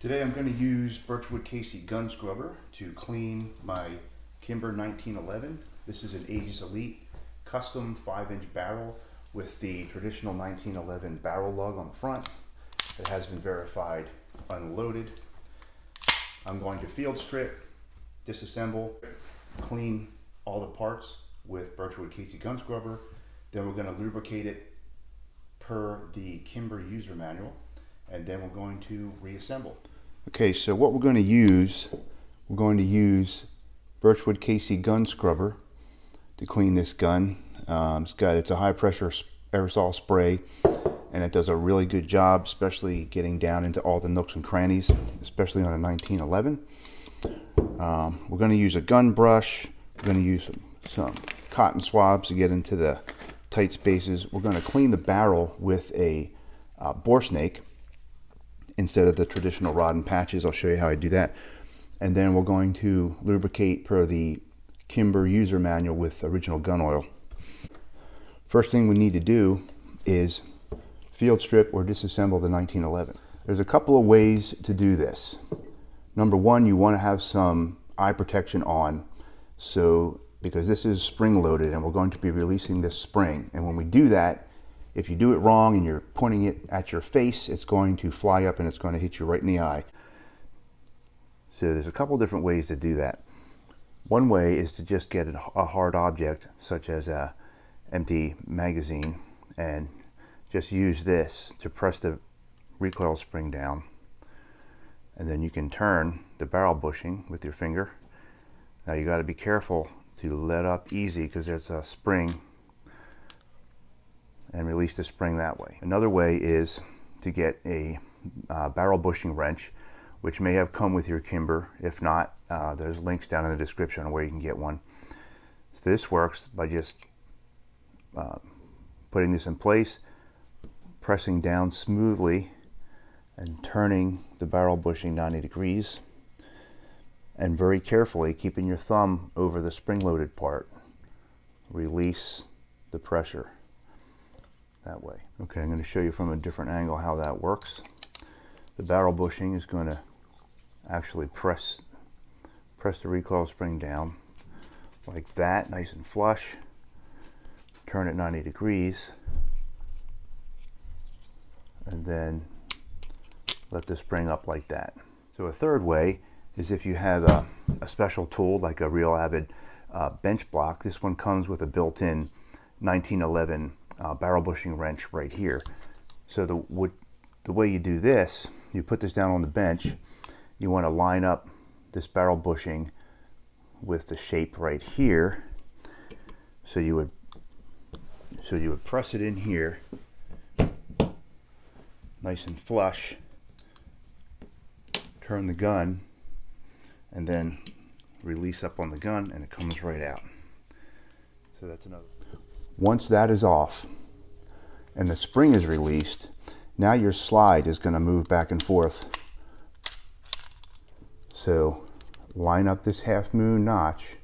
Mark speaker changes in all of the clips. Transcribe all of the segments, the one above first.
Speaker 1: Today I'm going to use Birchwood Casey gun scrubber to clean my Kimber 1911. This is an Aegis Elite custom 5-inch barrel with the traditional 1911 barrel lug on the front. It has been verified unloaded. I'm going to field strip, disassemble, clean all the parts with Birchwood Casey gun scrubber. Then we're going to lubricate it per the Kimber user manual, and then we're going to reassemble. Okay, so what we're going to use Birchwood Casey gun scrubber to clean this gun. It's a high pressure aerosol spray, and it does a really good job, especially getting down into all the nooks and crannies, especially on a 1911. We're going to use a gun brush. We're going to use some cotton swabs to get into the tight spaces. We're going to clean the barrel with a bore snake instead of the traditional rod and patches. I'll show you how I do that. And then we're going to lubricate per the Kimber user manual with original gun oil. First thing we need to do is field strip or disassemble the 1911. There's a couple of ways to do this. Number one, you want to have some eye protection on, because this is spring loaded and we're going to be releasing this spring. And when we do that, if you do it wrong and you're pointing it at your face, it's going to fly up and it's going to hit you right in the eye. So there's a couple different ways to do that. One way is to just get a hard object, such as an empty magazine, and just use this to press the recoil spring down. And then you can turn the barrel bushing with your finger. Now you got to be careful to let up easy because there's a spring, and release the spring that way. Another way is to get a barrel bushing wrench, which may have come with your Kimber. If not, there's links down in the description on where you can get one. So this works by just putting this in place, pressing down smoothly, and turning the barrel bushing 90 degrees, and very carefully keeping your thumb over the spring-loaded part. Release the pressure that way. Okay, I'm going to show you from a different angle how that works. The barrel bushing is going to actually press the recoil spring down like that, nice and flush. Turn it 90 degrees, and then let the spring up like that. So a third way is if you have a special tool like a Real Avid bench block. This one comes with a built-in 1911 barrel bushing wrench right here. So the way you do this, you put this down on the bench. You want to line up this barrel bushing with the shape right here. So you would press it in here, nice and flush. Turn the gun, and then release up on the gun, and it comes right out. So that's another. Once that is off and the spring is released, now your slide is going to move back and forth. So line up this half moon notch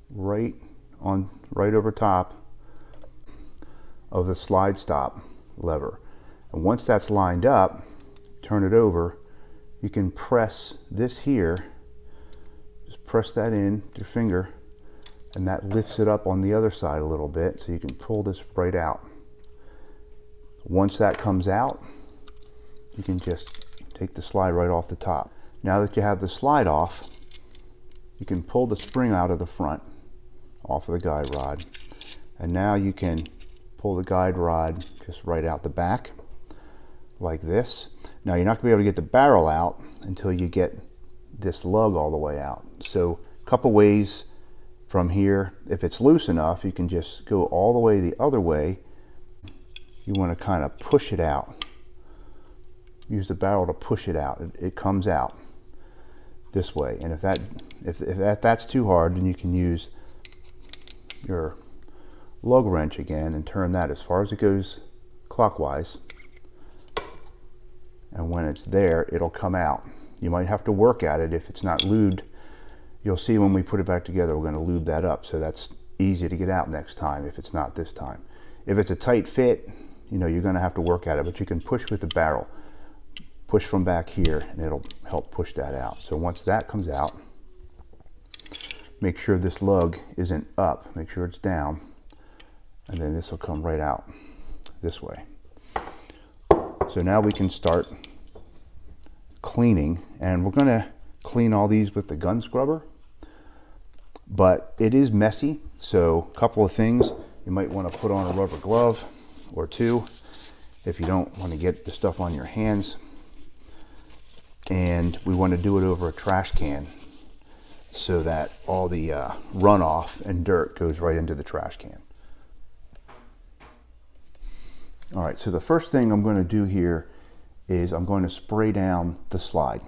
Speaker 1: right over top of the slide stop lever. And once that's lined up, turn it over. You can press this here, just press that in with your finger, and that lifts it up on the other side a little bit, so you can pull this right out. Once that comes out, you can just take the slide right off the top. Now that you have the slide off, you can pull the spring out of the front, off of the guide rod, and now you can pull the guide rod just right out the back, like this. Now you're not going to be able to get the barrel out until you get this lug all the way out. So a couple ways from here. If it's loose enough, you can just go all the way the other way. You want to kind of push it out. Use the barrel to push it out. It comes out this way. And if that's too hard, then you can use your lug wrench again and turn that as far as it goes clockwise. And when it's there, it'll come out. You might have to work at it if it's not lubed. You'll see when we put it back together, we're going to lube that up, so that's easy to get out next time if it's not this time. If it's a tight fit, you're going to have to work at it, but you can push with the barrel. push from back here and it'll help push that out. So once that comes out, make sure this lug isn't up, make sure it's down, and then this will come right out this way. So now we can start cleaning, and we're gonna clean all these with the gun scrubber, but it is messy. So a couple of things, you might want to put on a rubber glove or two if you don't want to get the stuff on your hands. And we want to do it over a trash can so that all the runoff and dirt goes right into the trash can. All right, so the first thing I'm going to do here is I'm going to spray down the slide.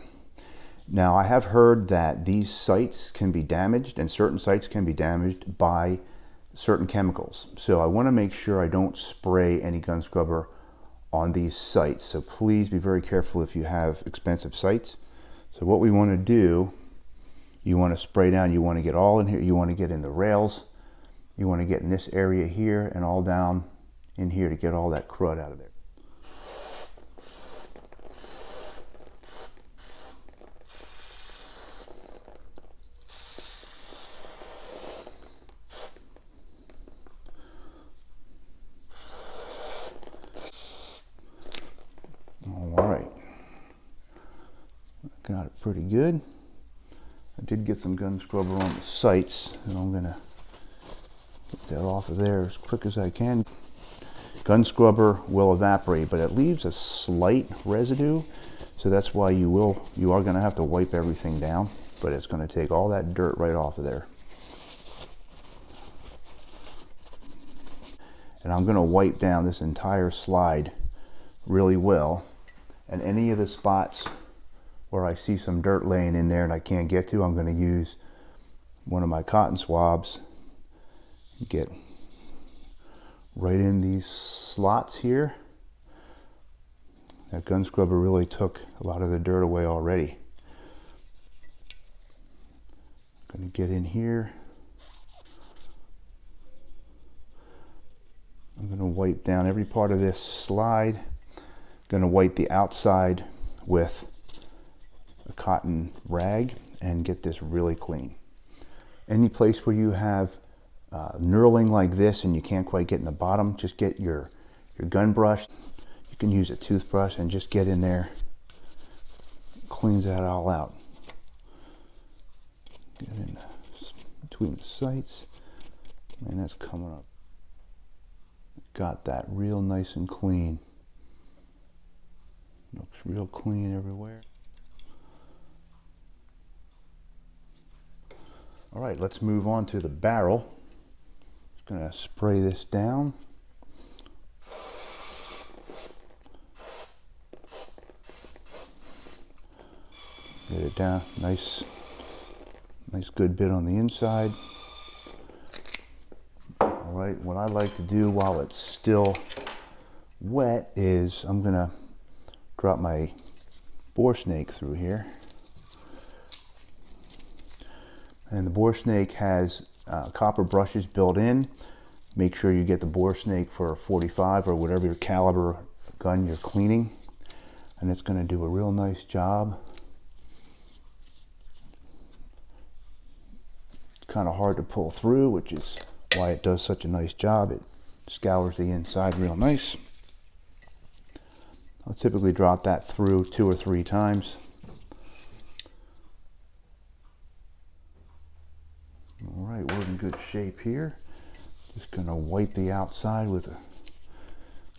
Speaker 1: Now, I have heard that these sites can be damaged, and certain sites can be damaged by certain chemicals. So I want to make sure I don't spray any gun scrubber on these sites. So please be very careful if you have expensive sites. So what we want to do, you want to spray down, you want to get all in here, you want to get in the rails, you want to get in this area here and all down in here to get all that crud out of there. Got it pretty good. I did get some gun scrubber on the sights, and I'm gonna get that off of there as quick as I can. Gun scrubber will evaporate, but it leaves a slight residue, so that's why you are gonna have to wipe everything down, but it's gonna take all that dirt right off of there. And I'm gonna wipe down this entire slide really well, and any of the spots where I see some dirt laying in there and I can't get to, I'm going to use one of my cotton swabs, get right in these slots here. That gun scrubber really took a lot of the dirt away already. I'm going to get in here. I'm going to wipe down every part of this slide. I'm going to wipe the outside with a cotton rag and get this really clean. Any place where you have knurling like this and you can't quite get in the bottom, just get your gun brush. You can use a toothbrush and just get in there. Cleans that all out. Get in between the sights, and that's coming up. Got that real nice and clean. Looks real clean everywhere. All right, let's move on to the barrel. Just gonna spray this down. Get it down, nice good bit on the inside. All right, what I like to do while it's still wet is I'm gonna drop my bore snake through here. And the bore snake has copper brushes built in. Make sure you get the bore snake for a 45 or whatever your caliber gun you're cleaning. And it's going to do a real nice job. It's kind of hard to pull through, which is why it does such a nice job. It scours the inside real nice. I'll typically drop that through 2 or 3 times. All right, we're in good shape here. Just gonna wipe the outside with a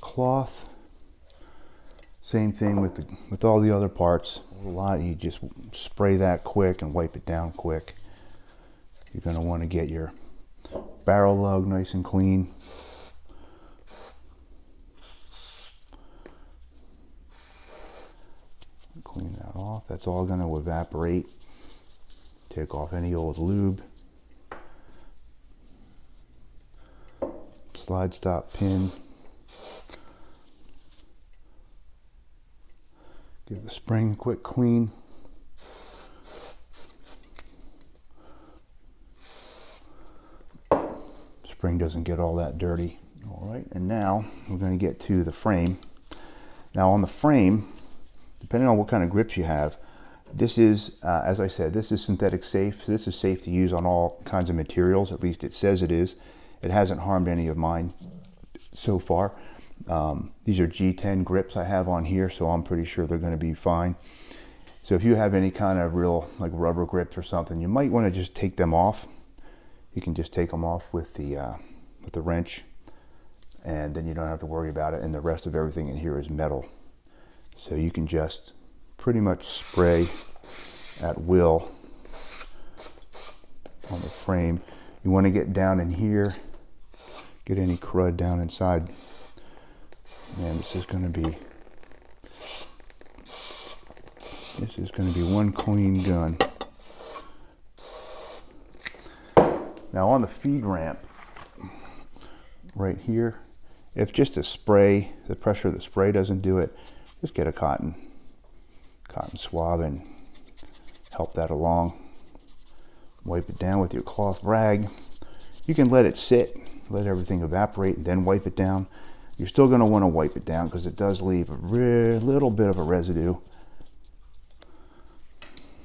Speaker 1: cloth. Same thing with all the other parts. A lot, you just spray that quick and wipe it down quick. You're gonna want to get your barrel lug nice and clean. Clean that off. That's all gonna evaporate. Take off any old lube. Slide stop pin. Give the spring a quick clean. Spring doesn't get all that dirty. All right, and now we're going to get to the frame. Now on the frame, depending on what kind of grips you have. This is, as I said, this is synthetic safe. This is safe to use on all kinds of materials, at least it says it is. It hasn't harmed any of mine so far. These are G10 grips I have on here, so I'm pretty sure they're going to be fine. So if you have any kind of real like rubber grips or something, you might want to just take them off. You can just take them off with the wrench, and then you don't have to worry about it. And the rest of everything in here is metal, so you can just pretty much spray at will on the frame. You want to get down in here, get any crud down inside. Man, this is going to be one clean gun. Now on the feed ramp right here, if just a spray, the pressure of the spray doesn't do it, just get a cotton swab and help that along. Wipe it down with your cloth rag. You can let it sit, let everything evaporate, and then wipe it down. You're still going to want to wipe it down because it does leave a little bit of a residue.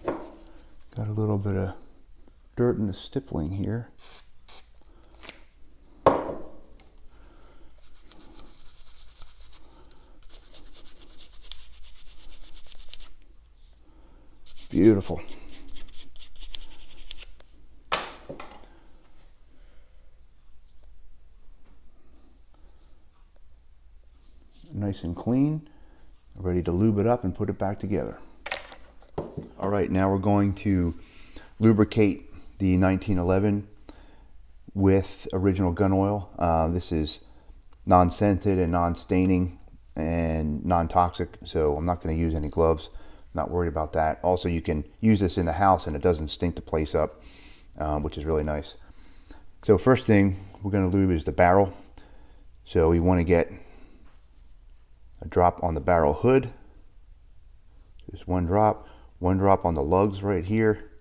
Speaker 1: Got a little bit of dirt in the stippling here. Beautiful. Nice and clean, ready to lube it up and put it back together. All right, now we're going to lubricate the 1911 with original gun oil. This is non-scented and non-staining and non-toxic, so I'm not going to use any gloves. Not worried about that. Also, you can use this in the house and it doesn't stink the place up, which is really nice. So first thing we're going to lube is the barrel. So we want to get a drop on the barrel hood, just one drop on the lugs right here,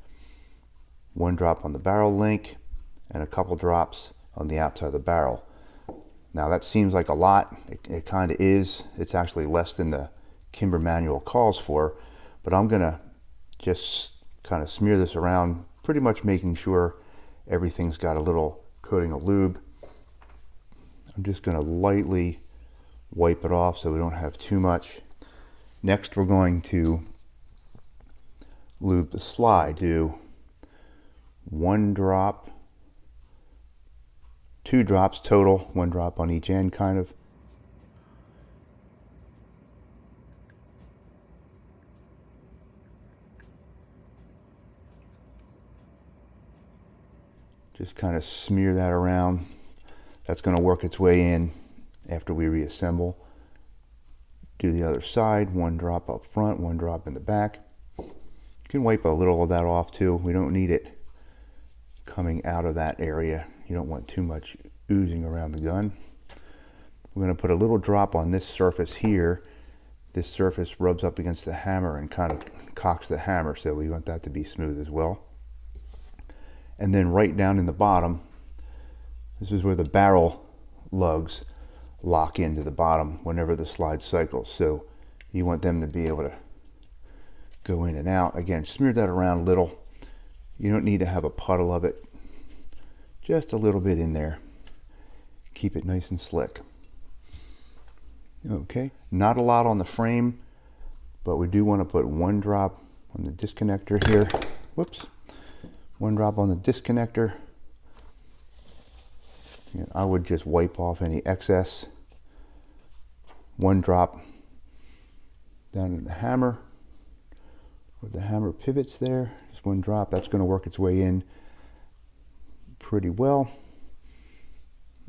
Speaker 1: one drop on the barrel link, and a couple drops on the outside of the barrel. Now that seems like a lot. It kind of is. It's actually less than the Kimber manual calls for, but I'm gonna just kind of smear this around, pretty much making sure everything's got a little coating of lube. I'm just gonna lightly wipe it off so we don't have too much. Next, we're going to lube the slide. Do one drop, two drops total, one drop on each end kind of. Just kind of smear that around. That's going to work its way in after we reassemble. Do the other side, one drop up front, one drop in the back. You can wipe a little of that off too. We don't need it coming out of that area. You don't want too much oozing around the gun. We're going to put a little drop on this surface here. This surface rubs up against the hammer and kind of cocks the hammer, so we want that to be smooth as well. And then right down in the bottom, this is where the barrel lugs lock into the bottom whenever the slide cycles. So you want them to be able to go in and out. Again, smear that around a little. You don't need to have a puddle of it. Just a little bit in there. Keep it nice and slick. Okay, not a lot on the frame, but we do want to put one drop on the disconnector here. Whoops. One drop on the disconnector. And I would just wipe off any excess. One drop down in the hammer, where the hammer pivots there. Just one drop. That's going to work its way in pretty well.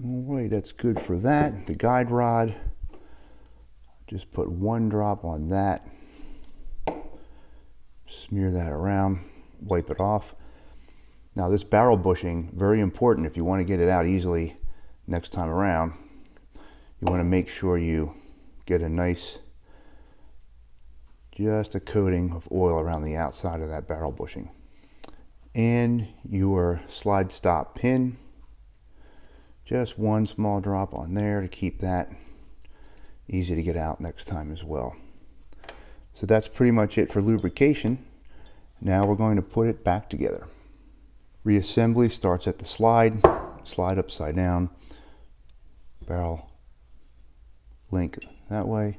Speaker 1: All right, that's good for that. The guide rod, just put one drop on that. Smear that around, wipe it off. Now this barrel bushing, very important if you want to get it out easily next time around. You want to make sure you get a nice, just a coating of oil around the outside of that barrel bushing. And your slide stop pin, just one small drop on there to keep that easy to get out next time as well. So that's pretty much it for lubrication. Now we're going to put it back together. Reassembly starts at the slide upside down, barrel link that way,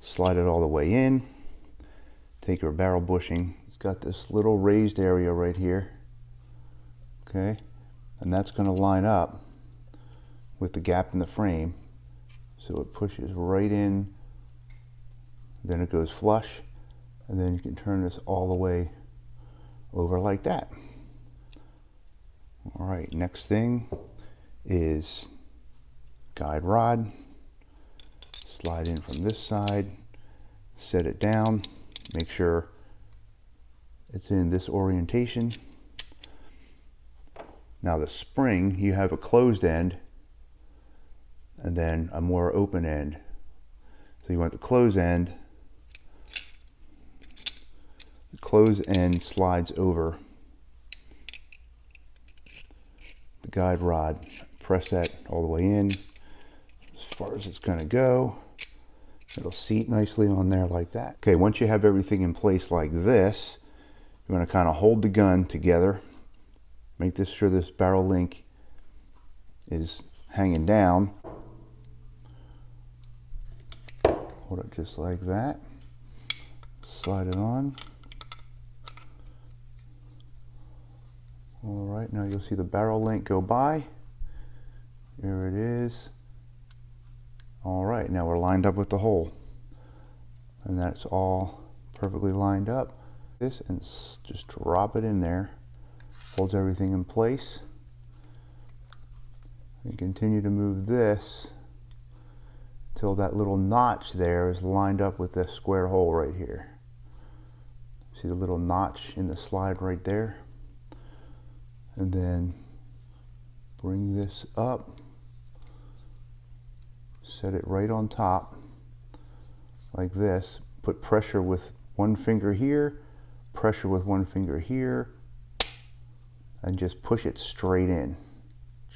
Speaker 1: slide it all the way in, take your barrel bushing. It's got this little raised area right here, okay, and that's going to line up with the gap in the frame, so it pushes right in, then it goes flush, and then you can turn this all the way over like that. All right, next thing is guide rod. Slide in from this side, set it down, make sure it's in this orientation. Now the spring, you have a closed end and then a more open end. So you want the closed end. The closed end slides over the guide rod. Press that all the way in as far as it's going to go. It'll seat nicely on there like that. Okay, once you have everything in place like this, you're going to kind of hold the gun together. Make this sure this barrel link is hanging down. Hold it just like that. Slide it on. All right, now you'll see the barrel link go by. Here it is. All right, now we're lined up with the hole. And that's all perfectly lined up. This and just drop it in there. Holds everything in place. And continue to move this till that little notch there is lined up with this square hole right here. See the little notch in the slide right there? And then bring this up, set it right on top like this. Put pressure with one finger here, pressure with one finger here, and just push it straight in,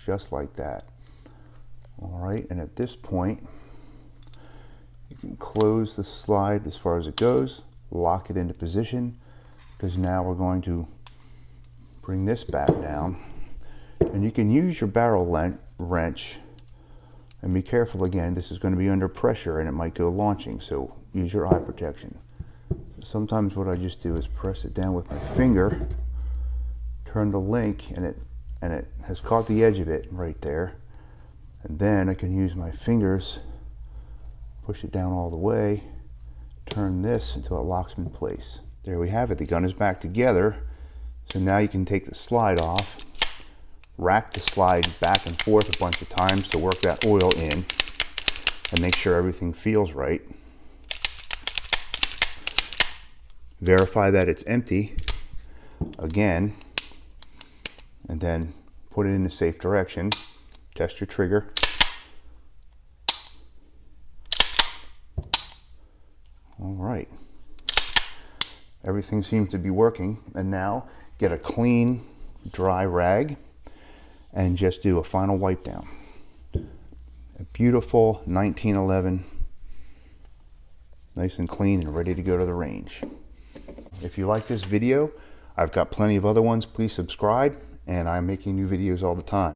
Speaker 1: just like that. All right, and at this point, you can close the slide as far as it goes, lock it into position, because now we're going to bring this back down. And you can use your barrel wrench, and be careful again, this is going to be under pressure and it might go launching, so use your eye protection. Sometimes what I just do is press it down with my finger, turn the link, and it has caught the edge of it right there. And then I can use my fingers, push it down all the way, turn this until it locks in place. There we have it, the gun is back together. So now you can take the slide off, rack the slide back and forth a bunch of times to work that oil in and make sure everything feels right. Verify that it's empty again, and then put it in a safe direction. Test your trigger. All right. Everything seems to be working, and now get a clean, dry rag and just do a final wipe down. A beautiful 1911, nice and clean and ready to go to the range. If you like this video, I've got plenty of other ones. Please subscribe, and I'm making new videos all the time.